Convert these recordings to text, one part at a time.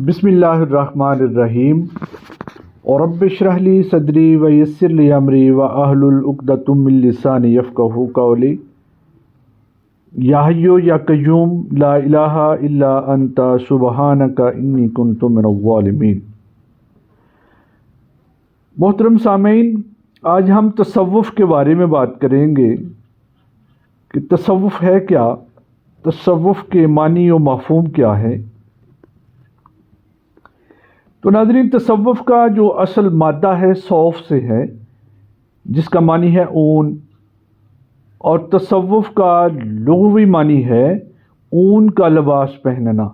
بسم اللہ الرحمن الرحیم رب اشرح لی صدری ویسر لی امری واحلل عقدۃ من لسانی یفقہوا قولی یا حی یا قیوم لا الہ الا انت سبحانک انی کنت من الظالمین۔ محترم سامعین، آج ہم تصوف کے بارے میں بات کریں گے کہ تصوف ہے کیا، تصوف کے معنی و مفہوم کیا ہے۔ تو ناظرین، تصوف کا جو اصل مادہ ہے صوف سے ہے، جس کا معنی ہے اون، اور تصوف کا لغوی معنی ہے اون کا لباس پہننا۔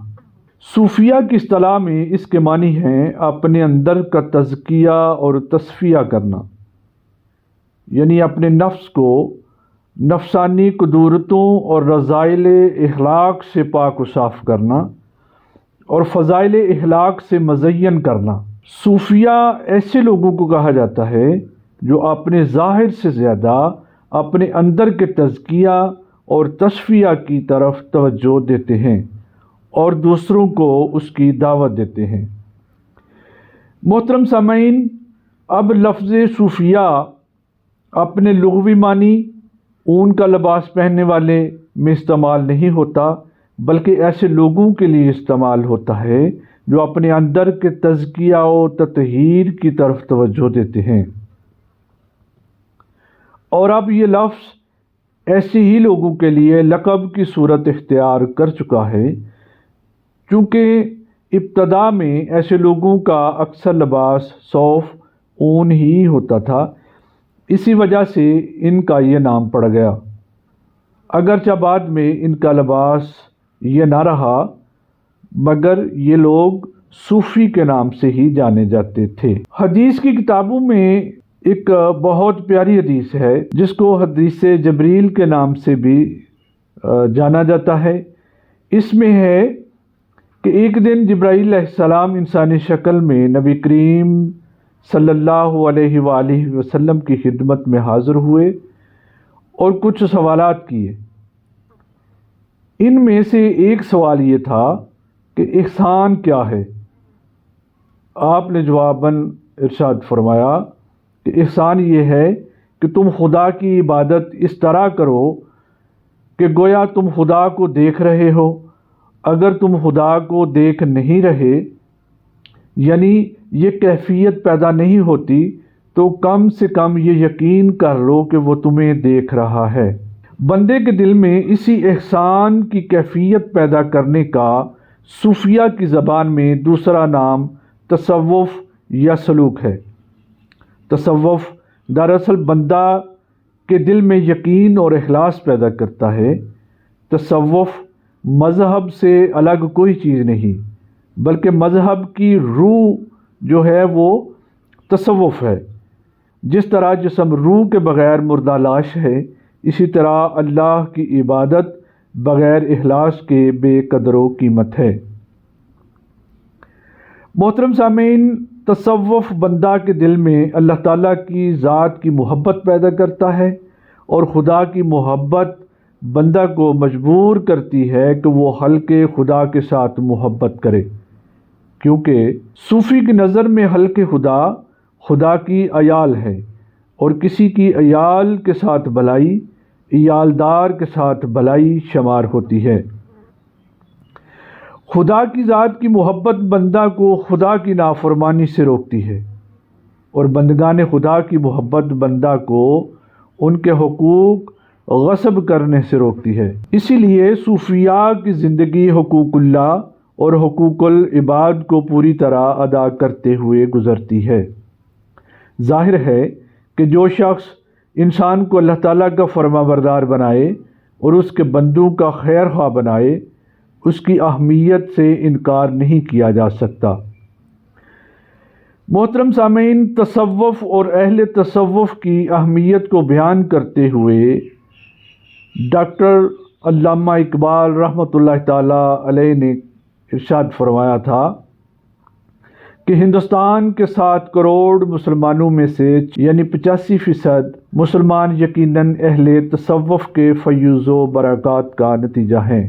صوفیہ کی اصطلاح میں اس کے معنی ہیں اپنے اندر کا تزکیہ اور تصفیہ کرنا، یعنی اپنے نفس کو نفسانی قدورتوں اور رذائل اخلاق سے پاک و صاف کرنا اور فضائل اخلاق سے مزین کرنا۔ صوفیہ ایسے لوگوں کو کہا جاتا ہے جو اپنے ظاہر سے زیادہ اپنے اندر کے تزکیہ اور تصفیہ کی طرف توجہ دیتے ہیں اور دوسروں کو اس کی دعوت دیتے ہیں۔ محترم سامعین، اب لفظ صوفیہ اپنے لغوی معنی اون کا لباس پہننے والے میں استعمال نہیں ہوتا، بلکہ ایسے لوگوں کے لیے استعمال ہوتا ہے جو اپنے اندر کے تزکیہ و تطہیر کی طرف توجہ دیتے ہیں۔ اور اب یہ لفظ ایسے ہی لوگوں کے لیے لقب کی صورت اختیار کر چکا ہے، چونکہ ابتدا میں ایسے لوگوں کا اکثر لباس صوف اون ہی ہوتا تھا، اسی وجہ سے ان کا یہ نام پڑ گیا، اگرچہ بعد میں ان کا لباس یہ نہ رہا، مگر یہ لوگ صوفی کے نام سے ہی جانے جاتے تھے۔ حدیث کی کتابوں میں ایک بہت پیاری حدیث ہے جس کو حدیث جبریل کے نام سے بھی جانا جاتا ہے۔ اس میں ہے کہ ایک دن جبرائیل علیہ السلام انسانی شکل میں نبی کریم صلی اللہ علیہ وآلہ وسلم کی خدمت میں حاضر ہوئے اور کچھ سوالات کیے۔ ان میں سے ایک سوال یہ تھا کہ احسان کیا ہے؟ آپ نے جواباً ارشاد فرمایا کہ احسان یہ ہے کہ تم خدا کی عبادت اس طرح کرو کہ گویا تم خدا کو دیکھ رہے ہو۔ اگر تم خدا کو دیکھ نہیں رہے، یعنی یہ کیفیت پیدا نہیں ہوتی، تو کم سے کم یہ یقین کر لو کہ وہ تمہیں دیکھ رہا ہے۔ بندے کے دل میں اسی احسان کی کیفیت پیدا کرنے کا صوفیہ کی زبان میں دوسرا نام تصوف یا سلوک ہے۔ تصوف دراصل بندہ کے دل میں یقین اور اخلاص پیدا کرتا ہے۔ تصوف مذہب سے الگ کوئی چیز نہیں، بلکہ مذہب کی روح جو ہے وہ تصوف ہے۔ جس طرح جسم روح کے بغیر مردہ لاش ہے، اسی طرح اللہ کی عبادت بغیر اخلاص کے بے قدر و قیمت ہے۔ محترم سامعین، تصوف بندہ کے دل میں اللہ تعالیٰ کی ذات کی محبت پیدا کرتا ہے، اور خدا کی محبت بندہ کو مجبور کرتی ہے کہ وہ خلق خدا کے ساتھ محبت کرے، کیونکہ صوفی کی نظر میں خلق خدا خدا کی عیال ہے، اور کسی کی عیال کے ساتھ بھلائی عیالدار کے ساتھ بھلائی شمار ہوتی ہے۔ خدا کی ذات کی محبت بندہ کو خدا کی نافرمانی سے روکتی ہے، اور بندگان خدا کی محبت بندہ کو ان کے حقوق غصب کرنے سے روکتی ہے۔ اسی لیے صوفیاء کی زندگی حقوق اللہ اور حقوق العباد کو پوری طرح ادا کرتے ہوئے گزرتی ہے۔ ظاہر ہے کہ جو شخص انسان کو اللہ تعالیٰ کا فرما بردار بنائے اور اس کے بندوں کا خیر خواہ بنائے، اس کی اہمیت سے انکار نہیں کیا جا سکتا۔ محترم سامعین، تصوف اور اہل تصوف کی اہمیت کو بیان کرتے ہوئے ڈاکٹر علامہ اقبال رحمۃ اللہ تعالیٰ علیہ نے ارشاد فرمایا تھا کہ ہندوستان کے 7 کروڑ مسلمانوں میں سے یعنی 85% مسلمان یقیناً اہل تصوف کے فیوز و برکات کا نتیجہ ہیں۔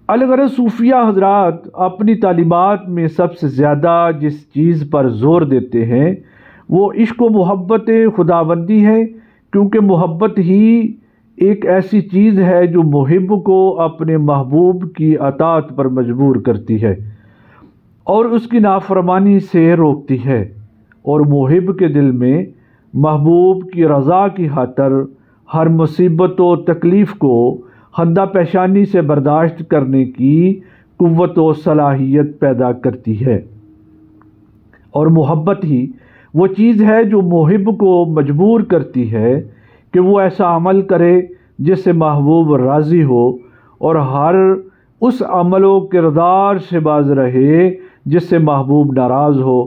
الغرض صوفیہ حضرات اپنی تعلیمات میں سب سے زیادہ جس چیز پر زور دیتے ہیں وہ عشق و محبت خداوندی ہے، کیونکہ محبت ہی ایک ایسی چیز ہے جو محب کو اپنے محبوب کی اطاعت پر مجبور کرتی ہے اور اس کی نافرمانی سے روکتی ہے، اور محب کے دل میں محبوب کی رضا کی خاطر ہر مصیبت و تکلیف کو خندہ پیشانی سے برداشت کرنے کی قوت و صلاحیت پیدا کرتی ہے، اور محبت ہی وہ چیز ہے جو محب کو مجبور کرتی ہے کہ وہ ایسا عمل کرے جس سے محبوب راضی ہو، اور ہر اس عمل و کردار سے باز رہے جس سے محبوب ناراض ہو۔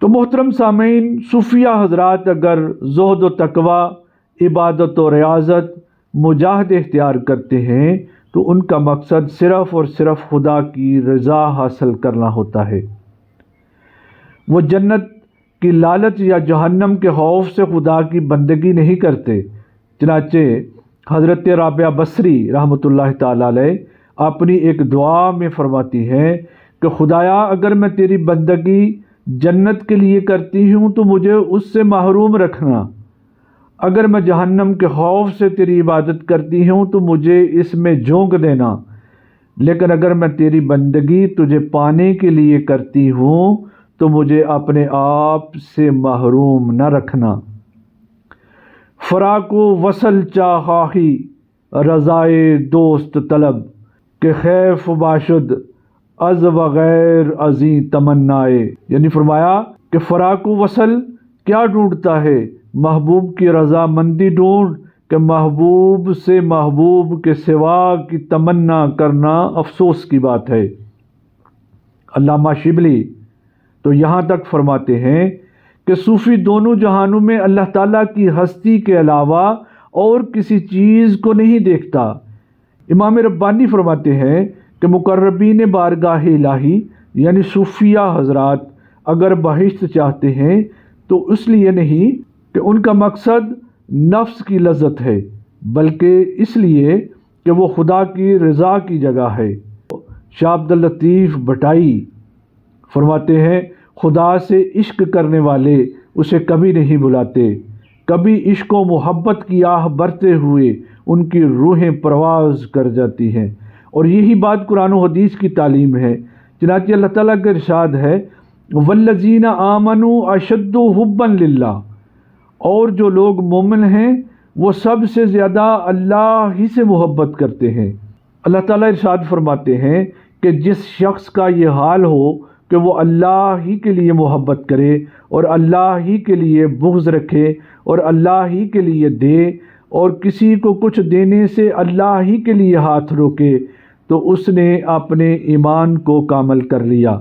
تو محترم سامعین، صوفیہ حضرات اگر زہد و تقوی، عبادت و ریاضت، مجاہدے اختیار کرتے ہیں تو ان کا مقصد صرف اور صرف خدا کی رضا حاصل کرنا ہوتا ہے۔ وہ جنت کی لالچ یا جہنم کے خوف سے خدا کی بندگی نہیں کرتے۔ چنانچہ حضرت رابعہ بصری رحمۃ اللہ تعالی علیہ اپنی ایک دعا میں فرماتی ہیں کہ خدایا، اگر میں تیری بندگی جنت کے لیے کرتی ہوں تو مجھے اس سے محروم رکھنا، اگر میں جہنم کے خوف سے تیری عبادت کرتی ہوں تو مجھے اس میں جھونک دینا، لیکن اگر میں تیری بندگی تجھے پانے کے لیے کرتی ہوں تو مجھے اپنے آپ سے محروم نہ رکھنا۔ فراق و وصل چاہی رضائے دوست طلب، کہ خیف باشد از وغیر ازیں تمنائے، یعنی فرمایا کہ فراق و وصل کیا ڈھونڈتا ہے؟ محبوب کی رضا مندی ڈھونڈ، کہ محبوب سے محبوب کے سوا کی تمنا کرنا افسوس کی بات ہے۔ علامہ شبلی تو یہاں تک فرماتے ہیں کہ صوفی دونوں جہانوں میں اللہ تعالیٰ کی ہستی کے علاوہ اور کسی چیز کو نہیں دیکھتا۔ امام ربانی فرماتے ہیں کہ مقربین بارگاہ الہی یعنی صوفیہ حضرات اگر بہشت چاہتے ہیں تو اس لیے نہیں کہ ان کا مقصد نفس کی لذت ہے، بلکہ اس لیے کہ وہ خدا کی رضا کی جگہ ہے۔ شاہ عبد اللطیف بھٹائی فرماتے ہیں خدا سے عشق کرنے والے اسے کبھی نہیں بھلاتے، کبھی عشق و محبت کی آہ برتے ہوئے ان کی روحیں پرواز کر جاتی ہیں، اور یہی بات قرآن و حدیث کی تعلیم ہے۔ چنانچہ اللہ تعالیٰ کا ارشاد ہے والذین آمنوا اشد حبا للہ، اور جو لوگ مومن ہیں وہ سب سے زیادہ اللہ ہی سے محبت کرتے ہیں۔ اللہ تعالیٰ ارشاد فرماتے ہیں کہ جس شخص کا یہ حال ہو کہ وہ اللہ ہی کے لیے محبت کرے اور اللہ ہی کے لیے بغض رکھے اور اللہ ہی کے لیے دے، اور کسی کو کچھ دینے سے اللہ ہی کے لیے ہاتھ روکے، تو اس نے اپنے ایمان کو کامل کر لیا۔